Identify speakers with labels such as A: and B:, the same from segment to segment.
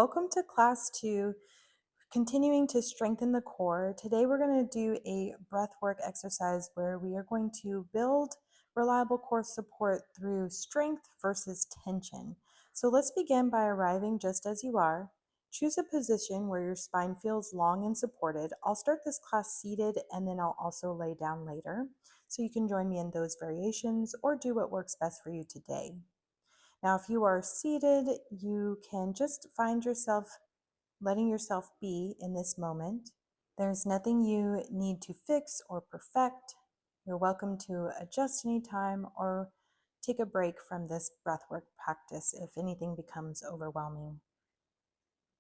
A: Welcome to class 2, continuing to strengthen the core. Today we're going to do a breathwork exercise where we are going to build reliable core support through strength versus tension. So let's begin by arriving just as you are. Choose a position where your spine feels long and supported. I'll start this class seated and then I'll also lay down later. So you can join me in those variations or do what works best for you today. Now, if you are seated, you can just find yourself letting yourself be in this moment. There's nothing you need to fix or perfect. You're welcome to adjust anytime or take a break from this breathwork practice if anything becomes overwhelming.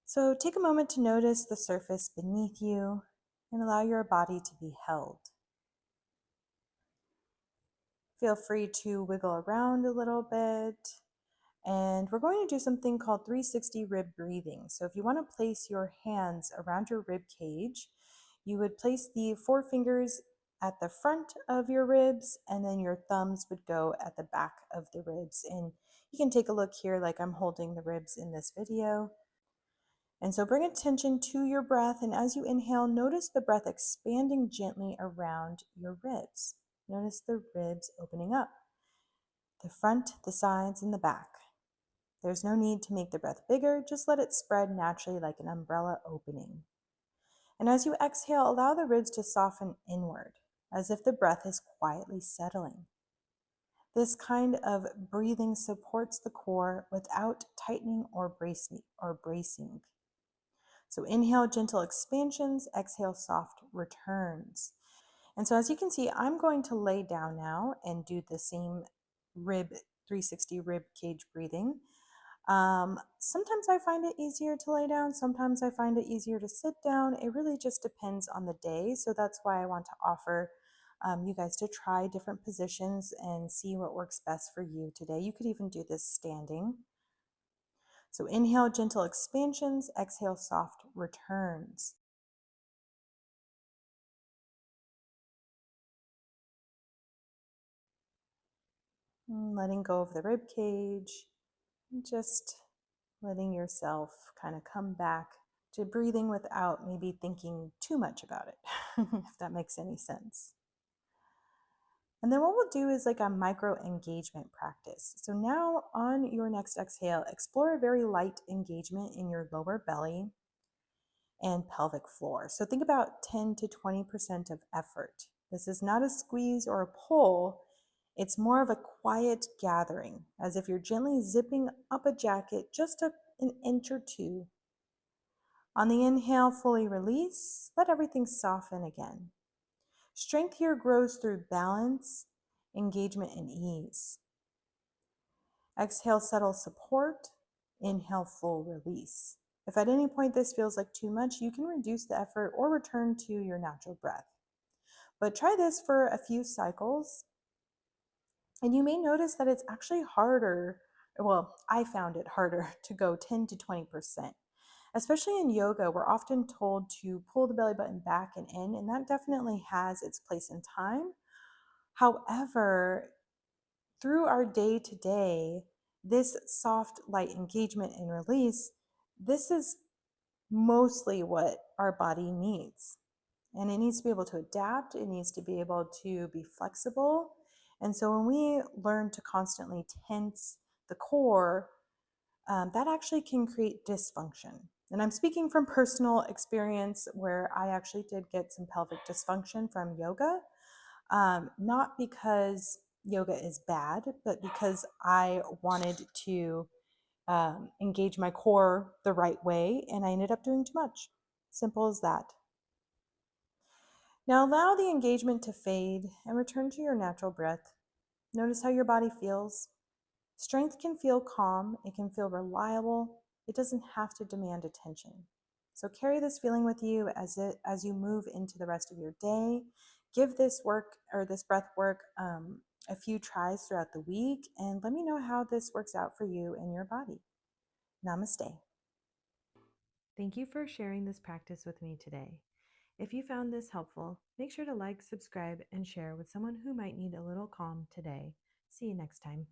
A: So take a moment to notice the surface beneath you and allow your body to be held. Feel free to wiggle around a little bit. And we're going to do something called 360 rib breathing. So if you want to place your hands around your rib cage, you would place the forefingers at the front of your ribs, and then your thumbs would go at the back of the ribs. And you can take a look here like I'm holding the ribs in this video. And so bring attention to your breath, and as you inhale, notice the breath expanding gently around your ribs. Notice the ribs opening up, the front, the sides, and the back. There's no need to make the breath bigger, just let it spread naturally like an umbrella opening. And as you exhale, allow the ribs to soften inward, as if the breath is quietly settling. This kind of breathing supports the core without tightening or bracing. So inhale, gentle expansions, exhale, soft returns. And so as you can see, I'm going to lay down now and do the same 360 rib cage breathing. Sometimes I find it easier to lay down. Sometimes I find it easier to sit down. It really just depends on the day. So that's why I want to offer you guys to try different positions and see what works best for you today. You could even do this standing. So inhale, gentle expansions. Exhale, soft returns. Letting go of the rib cage. Just letting yourself kind of come back to breathing without maybe thinking too much about it, if that makes any sense. And then what we'll do is like a micro engagement practice. So now on your next exhale, explore a very light engagement in your lower belly and pelvic floor. So think about 10 to 20% of effort. This is not a squeeze or a pull. It's more of a quiet gathering, as if you're gently zipping up a jacket just an inch or two. On the inhale, fully release. Let everything soften again. Strength here grows through balance, engagement, and ease. Exhale, settle support. Inhale, full release. If at any point this feels like too much, you can reduce the effort or return to your natural breath. But try this for a few cycles, and you may notice that it's actually harder. Well, I found it harder to go 10 to 20%. Especially in yoga, we're often told to pull the belly button back and in, and that definitely has its place in time. However, through our day to day, this soft, light engagement and release, this is mostly what our body needs. And it needs to be able to adapt, it needs to be able to be flexible. And so when we learn to constantly tense the core, that actually can create dysfunction. And I'm speaking from personal experience where I actually did get some pelvic dysfunction from yoga, not because yoga is bad, but because I wanted to engage my core the right way, and I ended up doing too much. Simple as that. Now allow the engagement to fade and return to your natural breath. Notice how your body feels. Strength can feel calm, it can feel reliable, it doesn't have to demand attention. So carry this feeling with you as you move into the rest of your day. Give this work or this breath work a few tries throughout the week, and let me know how this works out for you and your body. Namaste. Thank you for sharing this practice with me today. If you found this helpful, make sure to like, subscribe, and share with someone who might need a little calm today. See you next time.